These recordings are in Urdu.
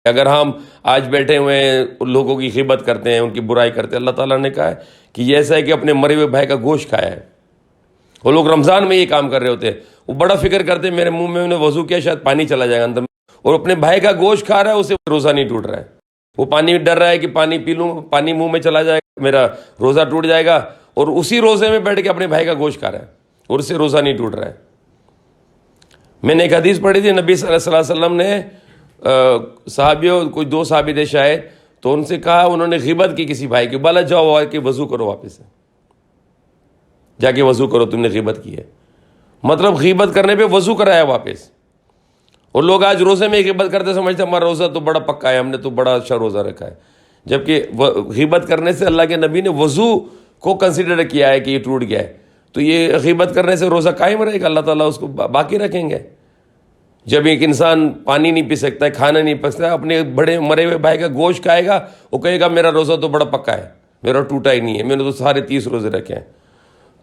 اگر ہم آج بیٹھے ہوئے ہیں لوگوں کی غیبت کرتے ہیں، ان کی برائی کرتے ہیں، اللہ تعالیٰ نے کہا ہے کہ یہ ایسا ہے کہ اپنے مرے ہوئے بھائی کا گوشت کھایا ہے۔ وہ لوگ رمضان میں یہ کام کر رہے ہوتے ہیں، وہ بڑا فکر کرتے ہیں میرے منہ میں انہیں وضو کیا شاید پانی چلا جائے گا اندر، اور اپنے بھائی کا گوشت کھا رہا ہے، اسے روزہ نہیں ٹوٹ رہا ہے۔ وہ پانی ڈر رہا ہے کہ پانی پی لوں، پانی منہ میں چلا جائے گا، میرا روزہ ٹوٹ جائے گا، اور اسی روزے میں بیٹھ کے اپنے بھائی کا گوشت کھا رہا ہے اور اس سے روزہ نہیں ٹوٹ رہا ہے۔ میں نے ایک حدیث پڑھی تھی، نبی صلی اللہ علیہ وسلم نے صحابیوں، کوئی 2 صحابی تھے شاید، تو ان سے کہا، انہوں نے غیبت کی کسی بھائی کی، بولا جاؤ کہ وضو کرو، واپس سے جا کے وضو کرو، تم نے غیبت کی ہے۔ مطلب غیبت کرنے پہ وضو کرایا واپس۔ اور لوگ آج روزے میں غیبت کرتے سمجھتے ہمارا روزہ تو بڑا پکا ہے، ہم نے تو بڑا اچھا روزہ رکھا ہے، جبکہ غیبت کرنے سے اللہ کے نبی نے وضو کو کنسیڈر کیا ہے کہ یہ ٹوٹ گیا ہے، تو یہ غیبت کرنے سے روزہ قائم رہے گا، اللہ تعالیٰ اس کو باقی رکھیں گے۔ جب ایک انسان پانی نہیں پی سکتا ہے، کھانا نہیں پی سکتا ہے، اپنے بڑے مرے ہوئے بھائی کا گوشت کھائے گا، وہ کہے گا میرا روزہ تو بڑا پکا ہے، میرا ٹوٹا ہی نہیں ہے، میں نے تو سارے 30 روزے رکھے ہیں۔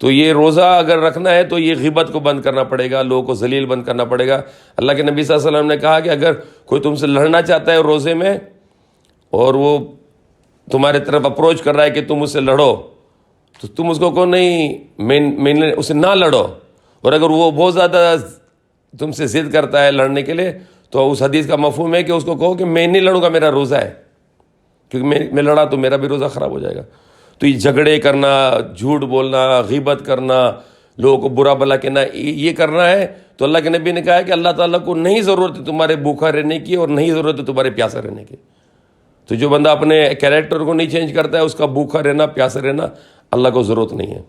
تو یہ روزہ اگر رکھنا ہے تو یہ غیبت کو بند کرنا پڑے گا، لوگوں کو ذلیل بند کرنا پڑے گا۔ اللہ کے نبی صلی اللہ علیہ وسلم نے کہا کہ اگر کوئی تم سے لڑنا چاہتا ہے روزے میں، اور وہ تمہارے طرف اپروچ کر رہا ہے کہ تم اس سے لڑو، تو تم اس کو کہو نہیں، میں اسے نہ لڑو، اور اگر وہ بہت زیادہ تم سے ضد کرتا ہے لڑنے کے لیے، تو اس حدیث کا مفہوم ہے کہ اس کو کہو کہ میں نہیں لڑوں گا، میرا روزہ ہے، کیونکہ میں لڑا تو میرا بھی روزہ خراب ہو جائے گا۔ تو یہ جھگڑے کرنا، جھوٹ بولنا، غیبت کرنا، لوگوں کو برا بھلا کہنا، یہ کرنا ہے تو اللہ کے نبی نے کہا ہے کہ اللہ تعالیٰ کو نہیں ضرورت ہے تمہارے بھوکا رہنے کی، اور نہیں ضرورت ہے تمہارے پیاسا رہنے کی۔ تو جو بندہ اپنے کیریکٹر کو نہیں چینج کرتا ہے، اس کا بھوکا رہنا، پیاسا رہنا اللہ کو ضرورت نہیں ہے۔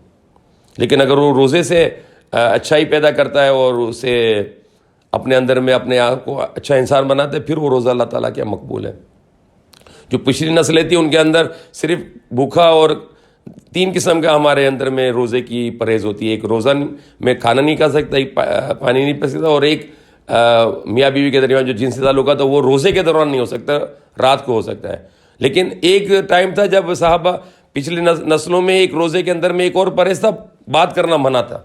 لیکن اگر وہ روزے سے اچھائی پیدا کرتا ہے اور اسے اپنے اندر میں اپنے آپ کو اچھا انسان بناتا ہے، پھر وہ روزہ اللہ تعالیٰ کے مقبول ہے۔ جو پچھلی نسلیں تھیں ان کے اندر صرف بھوکا، اور 3 قسم کا ہمارے اندر میں روزے کی پرہیز ہوتی ہے۔ ایک روزہ میں کھانا نہیں کھا سکتا، ایک پانی نہیں پی سکتا، اور ایک میاں بیوی کے درمیان جو جنسی تعلق ہوتا ہے وہ روزے کے دوران نہیں ہو سکتا، رات کو ہو سکتا ہے۔ لیکن ایک ٹائم تھا جب صحابہ پچھلی نسلوں میں ایک روزے کے اندر میں ایک اور پرہیز تھا، بات کرنا منع تھا،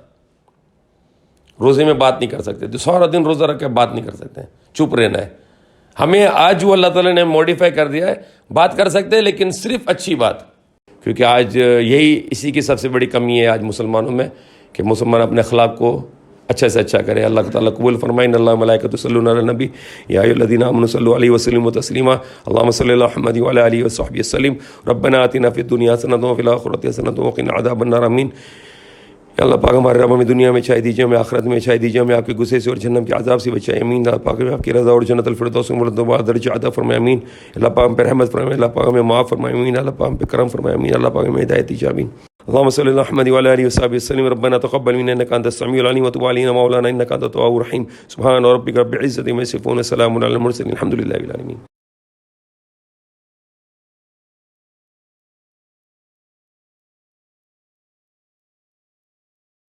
روزے میں بات نہیں کر سکتے، تو سارا دن روزہ رکھ کے بات نہیں کر سکتے، چپ رہنا ہے۔ ہمیں آج وہ اللہ تعالیٰ نے موڈیفائی کر دیا ہے، بات کر سکتے ہیں لیکن صرف اچھی بات، کیونکہ آج اسی کی سب سے بڑی کمی ہے آج مسلمانوں میں، کہ مسلمان اپنے اخلاق کو اچھا سے اچھا کرے۔ اللہ تعالیٰ قبول فرمائے۔ ان اللہ ملائکۃ یصلون علی النبی یا ایھا الذین آمنوا صلوا علیہ وسلموا تسلیما اللهم صل علی محمد وعلی آلہ وصحبہ وسلم ربنا آتنا فی الدنیا حسنۃ وفی الآخرۃ حسنۃ وقنا عذاب النار آمین۔ یا اللہ پاک ہمارے رب ہمیں دنیا میں چھائے دیجیے، ہمیں آخرت میں چھائے دیجیے، ہمیں آپ کے غصے سے اور جہنم کے عذاب سے بچائے، امین۔ اللہ پاک ہمیں آپ کی رضا اور جنت الفردوس میں مرتبہ درجہ عطا فرمائے، امین۔ اللہ پاک ہم پہ رحمت فرمائے، اللہ پاک ہمیں معاف فرمائے، امین۔ اللہ پاک ہم پہ کرم فرمائے، امین۔ اللہ پاک ہمیں ہدایت دیجیے، امین۔ اللهم صل على محمد وعلى اله وصحبه وسلم ربنا تقبل منا انك انت السميع العليم وتب علينا مولانا انك انت التواب الرحيم سبحان ربك رب العزه عما يصفون وسلام على المرسلين الحمد لله رب العالمين۔